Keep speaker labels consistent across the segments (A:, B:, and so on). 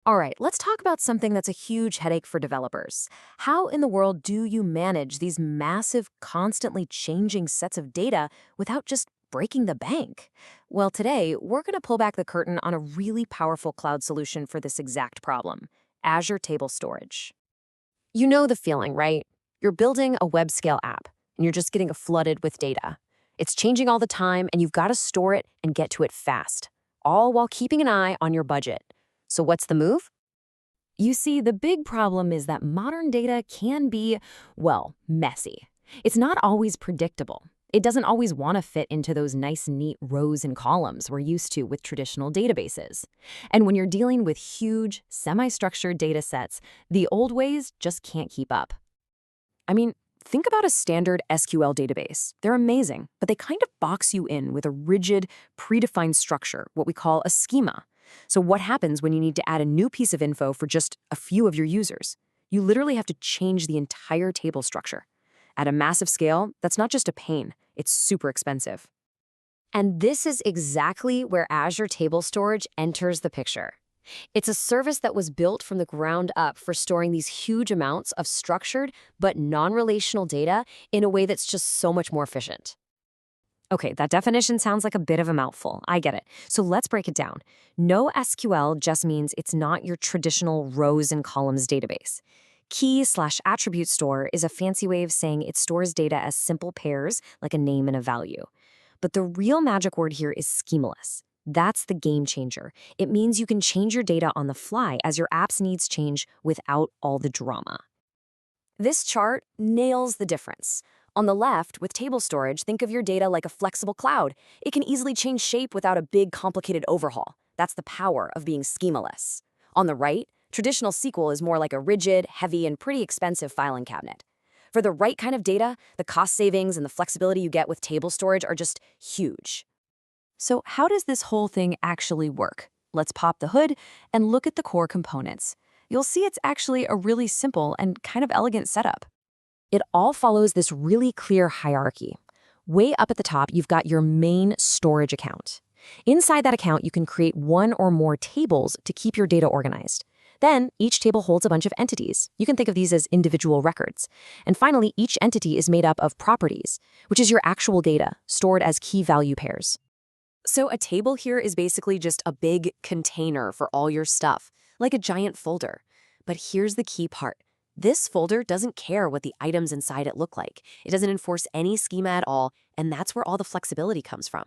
A: All right, let's talk about something that's a huge headache for developers. How in the world do you manage these massive, constantly changing sets of data without just breaking the bank? Well, today, we're going to pull back the curtain on a really powerful cloud solution for this exact problem: Azure Table Storage. You know the feeling, right? You're building a web scale app, and you're just getting flooded with data. It's changing all the time, and you've got to store it and get to it fast, all while keeping an eye on your budget. So, what's the move? You see, the big problem is that modern data can be, well, messy. It's not always predictable. It doesn't always want to fit into those nice, neat rows and columns we're used to with traditional databases. And when you're dealing with huge, semi-structured data sets, the old ways just can't keep up. I mean, think about a standard SQL database. They're amazing, but they kind of box you in with a rigid, predefined structure, what we call a schema. So what happens when you need to add a new piece of info for just a few of your users? You literally have to change the entire table structure. At a massive scale, that's not just a pain, it's super expensive. And this is exactly where Azure Table Storage enters the picture. It's a service that was built from the ground up for storing these huge amounts of structured but non-relational data in a way that's just so much more efficient. Okay, that definition sounds like a bit of a mouthful. I get it. So let's break it down. NoSQL just means it's not your traditional rows and columns database. Key/attribute store is a fancy way of saying it stores data as simple pairs, like a name and a value. But the real magic word here is schemaless. That's the game changer. It means you can change your data on the fly as your app's needs change without all the drama. This chart nails the difference. On the left, with table storage, think of your data like a flexible cloud. It can easily change shape without a big, complicated overhaul. That's the power of being schemaless. On the right, traditional SQL is more like a rigid, heavy, and pretty expensive filing cabinet. For the right kind of data, the cost savings and the flexibility you get with table storage are just huge. So how does this whole thing actually work? Let's pop the hood and look at the core components. You'll see it's actually a really simple and kind of elegant setup. It all follows this really clear hierarchy. Way up at the top, you've got your main storage account. Inside that account, you can create one or more tables to keep your data organized. Then, each table holds a bunch of entities. You can think of these as individual records. And finally, each entity is made up of properties, which is your actual data, stored as key value pairs. So a table here is basically just a big container for all your stuff, like a giant folder. But here's the key part. This folder doesn't care what the items inside it look like. It doesn't enforce any schema at all, and that's where all the flexibility comes from.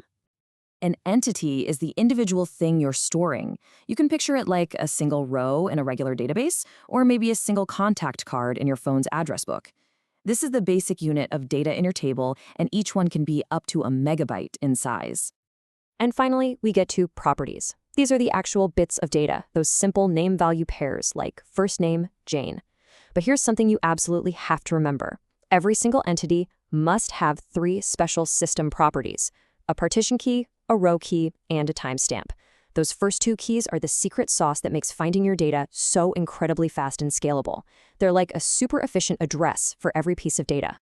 A: An entity is the individual thing you're storing. You can picture it like a single row in a regular database, or maybe a single contact card in your phone's address book. This is the basic unit of data in your table, and each one can be up to a megabyte in size. And finally, we get to properties. These are the actual bits of data, those simple name-value pairs like first name, Jane. But here's something you absolutely have to remember. Every single entity must have 3 special system properties: a partition key, a row key, and a timestamp. Those first 2 keys are the secret sauce that makes finding your data so incredibly fast and scalable. They're like a super efficient address for every piece of data.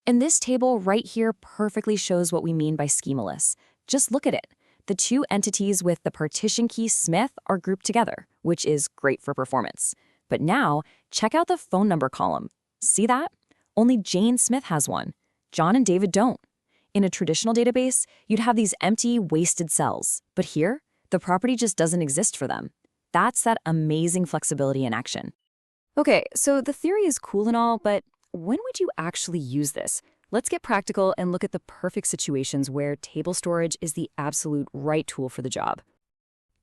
A: And this table right here perfectly shows what we mean by schemaless. Just look at it. The 2 entities with the partition key Smith are grouped together, which is great for performance. But now, check out the phone number column. See that? Only Jane Smith has one. John and David don't. In a traditional database, you'd have these empty, wasted cells. But here, the property just doesn't exist for them. That's that amazing flexibility in action. Okay, so the theory is cool and all, but when would you actually use this? Let's get practical and look at the perfect situations where table storage is the absolute right tool for the job.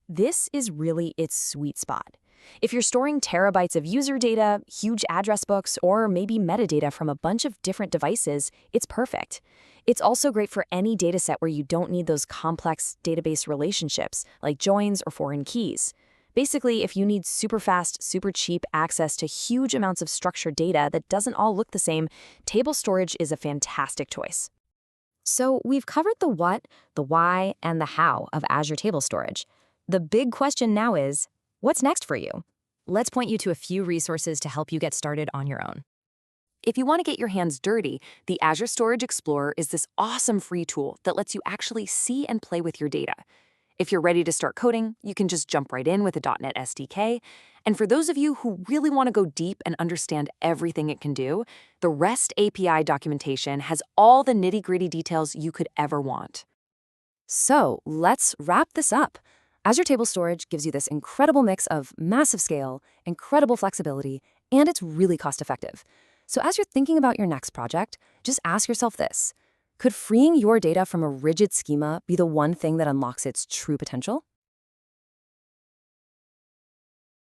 A: This is really its sweet spot. If you're storing terabytes of user data, huge address books, or maybe metadata from a bunch of different devices, it's perfect. It's also great for any dataset where you don't need those complex database relationships, like joins or foreign keys. Basically, if you need super fast, super cheap access to huge amounts of structured data that doesn't all look the same, table storage is a fantastic choice. So we've covered the what, the why, and the how of Azure Table Storage. The big question now is, what's next for you? Let's point you to a few resources to help you get started on your own. If you want to get your hands dirty, the Azure Storage Explorer is this awesome free tool that lets you actually see and play with your data.
B: If you're ready to start coding, you can just jump right in with a .NET SDK. And for those of you who really want to go deep and understand everything it can do, the REST API documentation has all the nitty-gritty details you could ever want.
A: So let's wrap this up. Azure Table Storage gives you this incredible mix of massive scale, incredible flexibility, and it's really cost-effective. So as you're thinking about your next project, just ask yourself this. Could freeing your data from a rigid schema be the one thing that unlocks its true potential?